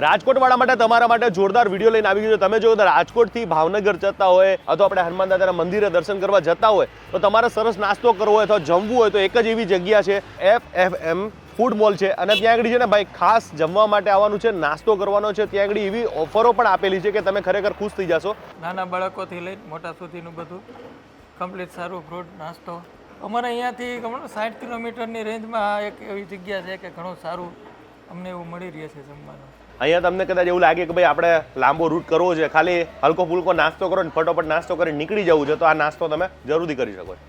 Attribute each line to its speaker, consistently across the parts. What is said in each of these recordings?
Speaker 1: રાજકોટવાળા માટે તમારા માટે જોરદાર વિડીયો લઈને આવી ગયો. તમે જો રાજકોટથી ભાવનગર જતા હોય અથવા આપણે હનુમાન દાદાના મંદિરે દર્શન કરવા જતા હોય તો તમારે સરસ નાસ્તો કરવો હોય અથવા જમવું હોય તો એક જ એવી જગ્યા છે FFM ફૂડ મોલ છે. અને ત્યાં આગળ છે ને ભાઈ ખાસ જમવા માટે આવવાનું છે, નાસ્તો કરવાનો છે. ત્યાં આગળ એવી ઓફરો પણ આપેલી છે કે તમે ખરેખર ખુશ થઈ જશો.
Speaker 2: નાના બાળકોથી લઈને મોટા સુધીનું બધું કમ્પ્લીટ સારું ફ્રૂટ નાસ્તો. અમારે અહીંયાથી 60 કિલોમીટરની રેન્જમાં એક એવી જગ્યા છે કે ઘણું સારું અમને એવું મળી રહે છે જમવાનું.
Speaker 1: અહીંયા તમને કદાચ એવું લાગે કે ભાઈ આપણે લાંબો રૂટ કરવો છે, ખાલી હલકો ફૂલકો નાસ્તો કરો ને ફટોફટ નાસ્તો કરીને નીકળી જવું છે, તો આ નાસ્તો તમે જરૂરથી કરી શકો છો.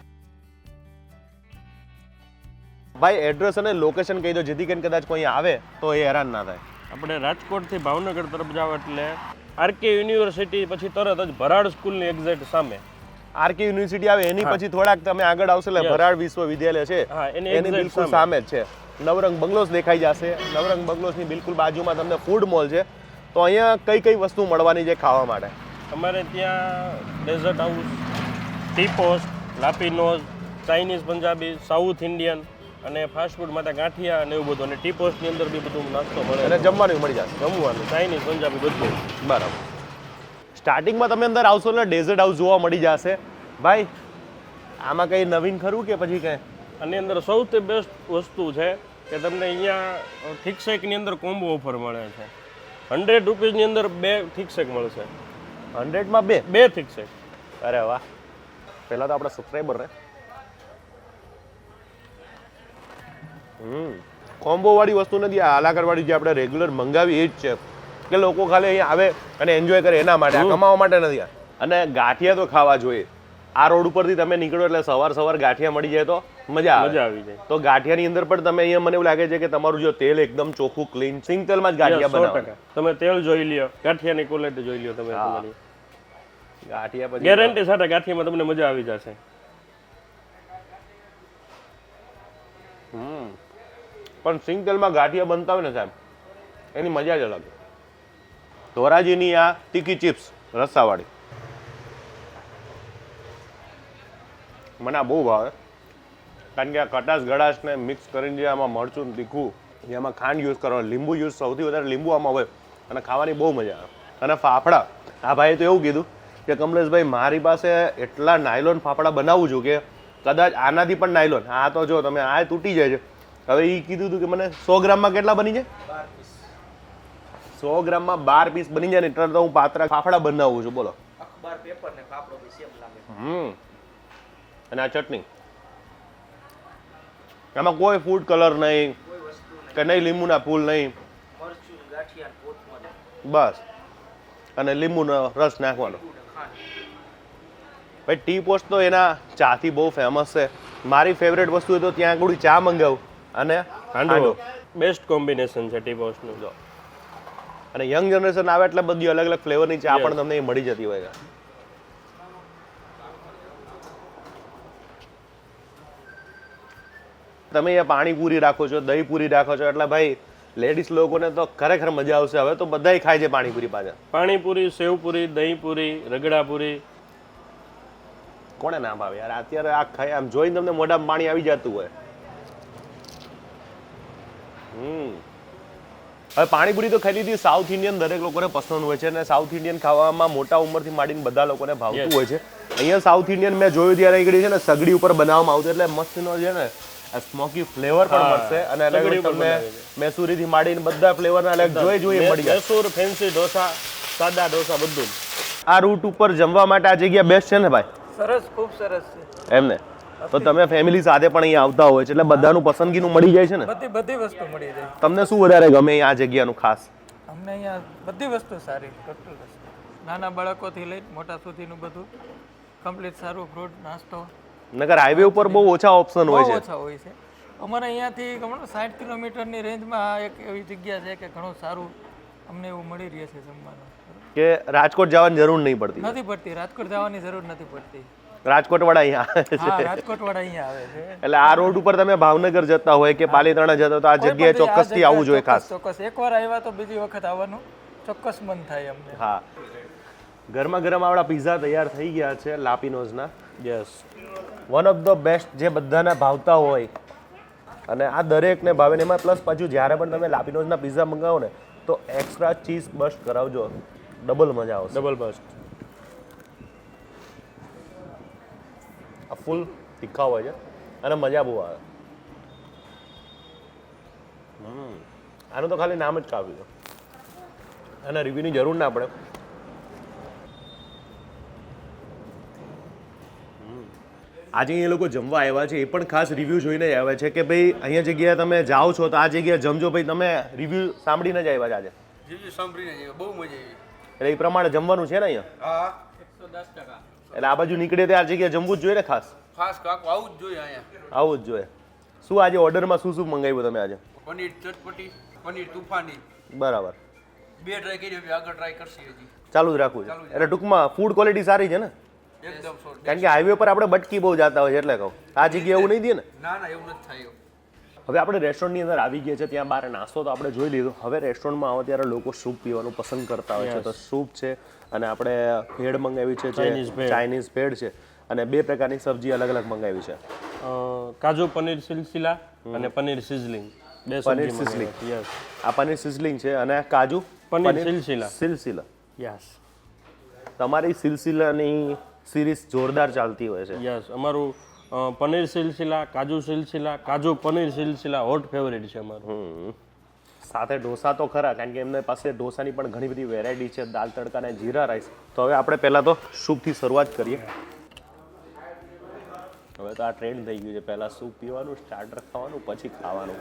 Speaker 1: ભાઈ એડ્રેસ અને લોકેશન કહી દો જેથી કરીને કદાચ કોઈ આવે તો એ હેરાન ના થાય.
Speaker 3: આપણે રાજકોટથી ભાવનગર તરફ જાવ એટલે RK યુનિવર્સિટી પછી તરત જ ભરાડ સ્કૂલની એક્ઝેક્ટ સામે
Speaker 1: RK યુનિવર્સિટી આવે એની પછી થોડાક તમે આગળ આવશો એટલે ભરાડ વિશ્વવિદ્યાલય છે એની બિલકુલ સામે જ છે. નવરંગ બંગલોઝ દેખાઈ જશે. નવરંગ બંગલોઝની બિલકુલ બાજુમાં તમને ફૂડ મોલ છે. તો અહીંયા કઈ કઈ વસ્તુ મળવાની છે ખાવા માટે?
Speaker 3: અમારે ત્યાં dessert house, tea post, La Pino'z, Chinese, Punjabi, south Indian અને ફાસ્ટ ફૂડ માટે ગાંઠિયા અને એવું બધું. અને ટી પોસ્ટની અંદર બી બધું નાસ્તો મળે
Speaker 1: અને જમવાનું મળી જશે.
Speaker 3: જમવાનું ચાઇનીઝ, પંજાબી બધું.
Speaker 1: બરાબર. સ્ટાર્ટિંગમાં તમે અંદર આવશો એટલે ડેઝર્ટ હાઉસ જોવા મળી જશે. ભાઈ આમાં કંઈ નવીન ખરું કે પછી કંઈ?
Speaker 3: આની અંદર સૌથી બેસ્ટ વસ્તુ છે કે તમને અહીંયા થિક શેકની અંદર કોમ્બો ઓફર મળે છે. 100 રૂપીસની અંદર 2 થિક શેક મળશે.
Speaker 1: 100માં
Speaker 3: 2 થિક શેક.
Speaker 1: અરે વાહ. પહેલા તો આપણા સબસ્ક્રાઈબર ને કોમ્બો વાળી વસ્તુ નથી. આ આલાકાર વાળી જે આપણે રેગ્યુલર મંગાવી એ જ છે કે લોકો ખાલી અહીંયા આવે અને એન્જોય કરે એના માટે, કમાવા માટે નથી. અને ગાંઠિયા તો ખાવા જોઈએ. આ રોડ ઉપરથી તમે નીકળો એટલે સવાર ગાંઠિયા મળી જાય તો મજા આવી જાય. તો ગાંઠિયાની અંદર પણ તમે અહીંયા મને એવું લાગે છે કે તમારું જો તેલ એકદમ ચોખ્ખું ક્લીન સિંગ તેલમાં જ ગાંઠિયા બનાવો.
Speaker 3: તમે તેલ જોઈ લ્યો, ગાંઠિયાની ક્વોલિટી જોઈ લ્યો તમે.
Speaker 1: ગાંઠિયા પછી
Speaker 3: ગેરંટી સાથે ગાંઠિયામાં તમને મજા આવી જશે.
Speaker 1: પણ સિંગ તેલમાં ગાંઠિયા બનતા હોય ને સાહેબ એની મજા જ અલગ. ધોરાજીની આ તીખી ચિપ્સ રસ્સાવાળી મને આ બહુ ભાવે. કારણ કે આ કટાશ ગળાશને મિક્સ કરીને જે આમાં મરચું તીખું, જેમાં ખાંડ યુઝ કરવાનો, લીંબુ યુઝ, સૌથી વધારે લીંબુ આમાં હોય અને ખાવાની બહુ મજા આવે. અને ફાફડા, આ ભાઈએ તો એવું કીધું કે કમલેશભાઈ મારી પાસે એટલા નાયલોન ફાફડા બનાવું છું કે કદાચ આનાથી પણ નાયલોન. આ તો જો તમે આ તૂટી જાય છે. હવે એ કીધું હતું કે મને 100 ગ્રામમાં કેટલા બની જાય? 100 ગ્રામમાં 12 પીસ બની જાય ને એટલે તો હું પાત્રા ફાફડા બનાવું છું. બોલો. અને આ ચટણી, આમાં કોઈ ફૂડ કલર નહીં કે નહીં, લીંબુના ફૂલ નહીં, બસ. અને લીંબુનો રસ નાખવાનો. ભાઈ ટી પોસ્ટ તો એના ચાથી બહુ ફેમસ છે. મારી ફેવરેટ વસ્તુ તો ત્યાં આગળ ચા મંગાવું અને હાંડવો.
Speaker 3: બેસ્ટ કોમ્બિનેશન છે ટી પોસ્ટનું. જો
Speaker 1: અને યંગ જનરેશન આવે એટલે બધી અલગ અલગ ફ્લેવરની ચા પણ તમને મળી જતી હોય. તમે અહીંયા પાણીપુરી રાખો છો, દહીં પૂરી રાખો છો એટલે ભાઈ લેડીઝ લોકોને તો ખરેખર મજા આવશે. હવે તો બધાય ખાય છે પાણીપુરી પાછા.
Speaker 3: પાણીપુરી, સેવપુરી, દહીંપુરી, રગડાપુરી,
Speaker 1: કોને ના ભાવે યાર. અત્યારે આ ખાય આમ જોઈને તમને મોઢામાં પાણી આવી જતું હોય. હવે પાણીપુરી તો ખાઈ લીધી. સાઉથ ઇન્ડિયન દરેક લોકોને પસંદ હોય છે અને સાઉથ ઇન્ડિયન ખાવામાં મોટા ઉંમરથી માંડીને બધા લોકોને ભાવતું હોય છે. અહીંયા સાઉથ ઇન્ડિયન મેં જોયું ત્યારે આગળ છે ને સગડી ઉપર બનાવવામાં આવતું એટલે મસ્તનો છે ને સ્મોકી ફ્લેવર પણ મળશે. અને અલગ તમને મેસુરીથી માંડીને બધા ફ્લેવરના અલગ જોઈએ મળી જાય.
Speaker 3: મેસૂર, ફેન્સી ઢોસા, સાદા ઢોસા બધું.
Speaker 1: આ રૂટ ઉપર જમવા માટે આ જગ્યા બેસ્ટ છે ને ભાઈ?
Speaker 2: સરસ, ખૂબ સરસ છે.
Speaker 1: એમને તો તમે ફેમિલી સાથે પણ અહીંયા આવતા હોય છે એટલે બધાનું પસંદગીનું મળી જાય છે ને?
Speaker 2: બધી વસ્તુ મળી જાય.
Speaker 1: તમને શું વધારે ગમે આ જગ્યાનું ખાસ?
Speaker 2: અમને અહીંયા બધી વસ્તુ સારી, ટોટલ વસ્તુ. નાના બાળકોથી લઈને મોટા સુધીનું બધું કમ્પ્લીટ સારું ફ્રૂટ નાસ્તો.
Speaker 1: નકર હાઈવે ઉપર બહુ ઓછા ઓપ્શન હોય છે.
Speaker 2: ઓછા હોય છે. અમારે અહીંયાથી 60 કિલોમીટરની રેન્જમાં એક એવી જગ્યા છે કે ઘણું સારું અમને એવું મળી રહે છે જમવાનું.
Speaker 1: કે રાજકોટ જવાની જરૂર નહીં પડતી?
Speaker 2: નથી પડતી. રાજકોટ જવાની જરૂર નથી પડતી.
Speaker 1: રાજકોટ વાળા અહીંયા આવે છે.
Speaker 2: રાજકોટ વાળા અહીંયા આવે છે.
Speaker 1: એટલે આ રોડ ઉપર તમે ભાવનગર જતા હોય કે પાલીતાણા જતા હોય તો આ જગ્યાએ ચોક્કસથી આવવું જોઈએ ખાસ.
Speaker 2: ચોક્કસ. એકવાર આવ્યા તો બીજી વખત આવવાનું ચોક્કસ મન થાય અમને.
Speaker 1: હા. ગરમા ગરમ આપણા પીઝા તૈયાર થઈ ગયા છે લાપીનોઝના.
Speaker 3: Yes,
Speaker 1: one of the best જે બધાને ભાવતા હોય અને આ દરેકને ભાવે ને એમાં પ્લસ પાછું જ્યારે પણ તમે લાપીનોઝના પીઝા મંગાવો ને તો એક્સ્ટ્રા ચીઝ બસ્ટ કરાવજો, ડબલ મજા આવશે.
Speaker 3: Double bust.
Speaker 1: આ ફૂલ તીખા હોય છે અને મજા બહુ આવે. આનું તો ખાલી નામ જ કાફી છે, અને રિવ્યૂની જરૂર ના પડે. આજે એ લોકો જમવા આવ્યા છે, એ પણ ખાસ રિવ્યૂ જોઈને જ આવ્યા છે કે ભાઈ અહીંયા જગ્યાએ તમે જાઓ છો તો આ જગ્યાએ જમજો. ભાઈ તમે રિવ્યૂ સાંભળીને જ આવ્યા છે આજે?
Speaker 4: જીજી સાંભળીને જઈએ, બહુ મજા આવી.
Speaker 1: એટલે એ પ્રમાણે જમવાનું છે ને અહીંયા?
Speaker 4: હા
Speaker 2: 110%.
Speaker 1: એટલે આ બાજુ નીકળે તો આ જગ્યાએ જમવું જ જોઈએ ને ખાસ?
Speaker 4: ખાસ કાકો આવું જ જોઈએ અહીંયા.
Speaker 1: આવું જ જોઈએ. શું આજે ઓર્ડરમાં શું શું મંગાવ્યું તમે આજે?
Speaker 4: પનીર ચટપટી, પનીર તુફાની,
Speaker 1: બરાબર,
Speaker 4: 2 ટ્રાય કરી, હવે આગળ ટ્રાય કરશી હજી.
Speaker 1: ચાલુ જ રાખવું છે. એટલે ટૂંકમાં ફૂડ ક્વોલિટી સારી છે ને?
Speaker 4: એકદમ સો.
Speaker 1: કારણ કે હાઈવે પર આપણે બટકી બહુ જતા હોય છે એટલે કહું. આ જગ્યાએ એવું નહીં દે ને?
Speaker 4: ના ના એવું નથી થાય.
Speaker 1: હવે આપણે રેસ્ટોરન્ટની અંદર આવી ગયા છે, ત્યાં બહાર નાસ્તો તો આપણે જોઈ લીધો. હવે રેસ્ટોરન્ટમાં આવો ત્યારે લોકો સૂપ પીવાનું પસંદ કરતા હોય છે, તો સૂપ છે અને આપણે ભેળ મંગાવી છે, ચાઇનીઝ ભેળ છે, અને 2 પ્રકારની સબ્જી અલગ અલગ મંગાવી છે.
Speaker 3: કાજુ પનીર સિલસિલા અને paneer sizzling.
Speaker 1: Paneer sizzling,
Speaker 3: yes.
Speaker 1: આ પનીર સિઝલિંગ છે અને કાજુ
Speaker 3: પનીર સિલસિલા.
Speaker 1: સિલસિલા.
Speaker 3: યસ
Speaker 1: તમારી સિલસિલાની સિરીઝ જોરદાર ચાલતી હોય છે.
Speaker 3: યસ. અમારું પનીર સિલસિલા, કાજુ સિલસિલા, કાજુ પનીર સિલસિલા હોટ ફેવરેટ છે અમારું.
Speaker 1: સાથે ઢોસા તો ખરા, કારણ કે એમની પાસે ઢોસાની પણ ઘણી બધી વેરાયટી છે, દાલ તડકા અને જીરા રાઈસ. તો હવે આપણે પહેલાં તો સૂપથી શરૂઆત કરીએ. હવે તો આ ટ્રેન્ડ થઈ ગયું છે, પહેલાં સૂપ પીવાનું, સ્ટાર્ટર ખાવાનું, પછી ખાવાનું.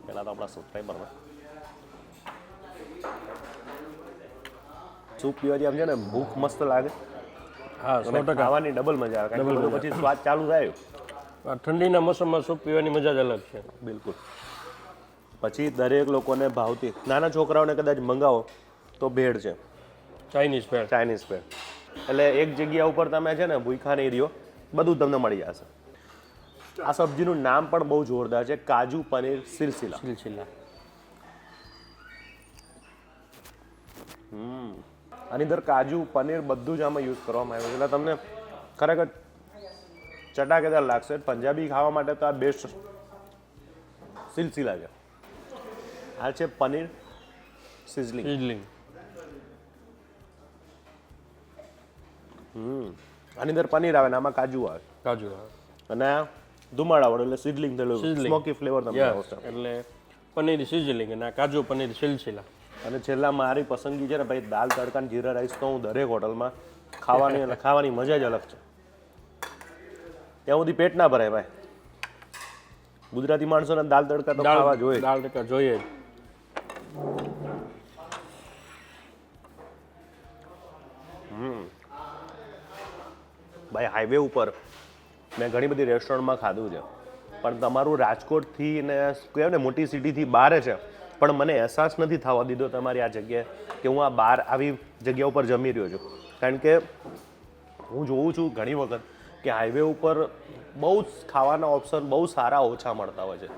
Speaker 1: પહેલાં તો આપણા સબસ્ક્રાઈબરમાં સૂપ પીવાથી આમ છે ને ભૂખ મસ્ત લાગે.
Speaker 3: હા, 100%.
Speaker 1: ખાવાની ડબલ મજા આવે, કારણ કે પછી સ્વાદ ચાલુ થાય.
Speaker 3: ઠંડીના મોસમમાં સૂપ પીવાની મજા જ અલગ છે.
Speaker 1: બિલકુલ. પછી દરેક લોકોને ભાવતી, નાના છોકરાઓને કદાચ મંગાવો તો ભેળ છે,
Speaker 3: ચાઇનીઝ ભેળ.
Speaker 1: ચાઇનીઝ ભેળ. એટલે એક જગ્યા ઉપર તમે છે ને ભૂખા નહીં રહ્યો, બધું તમને મળી જશે. આ સબ્જીનું નામ પણ બહુ જોરદાર છે, કાજુ પનીર સિલસિલા.
Speaker 3: સિલસિલા.
Speaker 1: આની અંદર કાજુ પનીર બધું જ આમાં યુઝ કરવામાં આવ્યું છે, એટલે તમને ખરેખર ચટાકેદાર લાગશે. પંજાબી ખાવા માટે તો આ બેસ્ટ સિલસિલા છે. આ છે પનીર સિઝલિંગ.
Speaker 3: સિઝલિંગ.
Speaker 1: આની અંદર પનીર આવે ને આમાં કાજુ આવે,
Speaker 3: કાજુ.
Speaker 1: અને આ ધુમાડાવાળું એટલે સિઝલિંગ થયેલું,
Speaker 3: Sizzling.
Speaker 1: સ્મોકી ફ્લેવર તમને આવશે.
Speaker 3: એટલે પનીર સિઝલિંગ અને આ કાજુ પનીર સિલસિલા.
Speaker 1: અને છેલ્લા મારી પસંદગી છે ને ભાઈ, દાલ તડકા અને જીરા રાઈસ તો હું દરેક હોટલમાં ખાવાની મજા જ અલગ છે. ત્યાં સુધી પેટ ના ભરાય ભાઈ. ગુજરાતી માણસોને દાલ તડકા તો ખાવા જોઈએ.
Speaker 3: દાળ તડકા જોઈએ જ.
Speaker 1: ભાઈ હાઈવે ઉપર મેં ઘણી બધી રેસ્ટોરન્ટમાં ખાધું છે, પણ તમારું રાજકોટથી ને કહેવાય ને મોટી સિટીથી બહાર છે, પણ મને અહેસાસ નથી થવા દીધો તમારી આ જગ્યાએ કે હું આ બહાર આવી જગ્યા ઉપર જમી રહ્યો છું. કારણ કે હું જોઉં છું ઘણી વખત કે હાઈવે ઉપર બહુ જ ખાવાના ઓપ્શન બહુ સારા ઓછા મળતા હોય છે,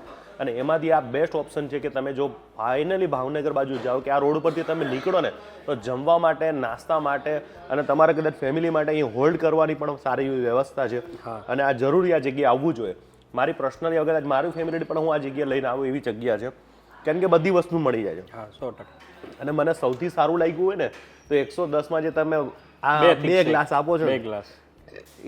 Speaker 1: અને એમાંથી આ બેસ્ટ ઓપ્શન છે કે તમે જો ફાઇનલી ભાવનગર બાજુ જાઓ કે આ રોડ પરથી તમે નીકળો ને તો જમવા માટે, નાસ્તા માટે અને તમારે કદાચ ફેમિલી માટે અહીં હોલ્ડ કરવાની પણ સારી એવી વ્યવસ્થા છે. અને આ જરૂરી આ જગ્યાએ આવવું જોઈએ. મારી પર્સનલી કદાચ મારી ફેમિલી પણ હું આ જગ્યાએ લઈને આવું એવી જગ્યા છે, કારણ કે બધી વસ્તુ મળી જાય છે.
Speaker 3: હા, 100%.
Speaker 1: અને મને સૌથી સારું લાગ્યું હોય ને તો 110માં જે તમે આ 2 ગ્લાસ આપો છો,
Speaker 3: 2 ગ્લાસ,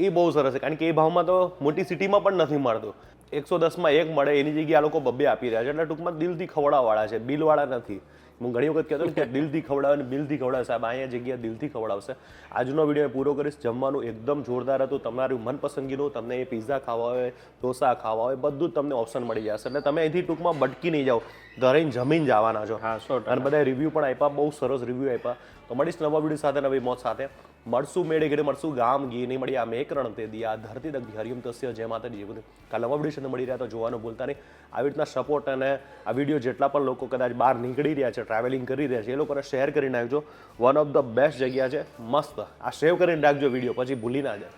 Speaker 1: એ બહુ સરસ છે. કારણ કે એ ભાવમાં તો મોટી સિટીમાં પણ નથી મળતું. 110માં 1 મળે એની જગ્યાએ આ લોકો 2 આપી રહ્યા છે. એટલે ટૂંકમાં દિલથી ખવડાવવાળા છે, બિલવાળા નથી. હું ઘણી વખત કહેતો કે દિલથી ખવડાવે ને બિલથી ખવડાવે. સાહેબ અહીંયા જગ્યાએ દિલથી ખવડાવશે. આજનો વિડીયો પૂરો કરીશ. જમવાનું એકદમ જોરદાર હતું. તમારું મનપસંદગીનું, તમને એ પિઝા ખાવા હોય, ઢોસા ખાવા હોય, બધું જ તમને ઓપ્શન મળી જશે. એટલે તમે અહીંથી ટૂંકમાં ભટકી નહીં જાઓ, ઘરે જમીન જવાના છો.
Speaker 3: હા, 100%.
Speaker 1: અને બધા રિવ્યૂ પણ આપ્યા, બહુ સરસ રિવ્યૂ આપ્યા. તો મળીશ નવા વિડીયો સાથે, નવી મોજ સાથે. મળશું મેળે ઘડે મળશું ગામ ગી નહીં મળી આ મેક રણ તે દિયા ધરતી દગી હરિયમ તસ્ય જય માતાજી. બધું કાલ નવા વિડીયો સાથે મળી રહ્યા તો જોવાનું ભૂલતા નહીં. આવી રીતના સપોર્ટ અને આ વિડીયો જેટલા પણ લોકો કદાચ બહાર નીકળી રહ્યા છે, ટ્રાવેલિંગ કરી રહ્યા છે, એ લોકોને શેર કરી નાખજો. વન ઓફ ધ બેસ્ટ જગ્યા છે, મસ્ત. આ સેવ કરીને રાખજો વિડીયો, પછી ભૂલી ના જાય.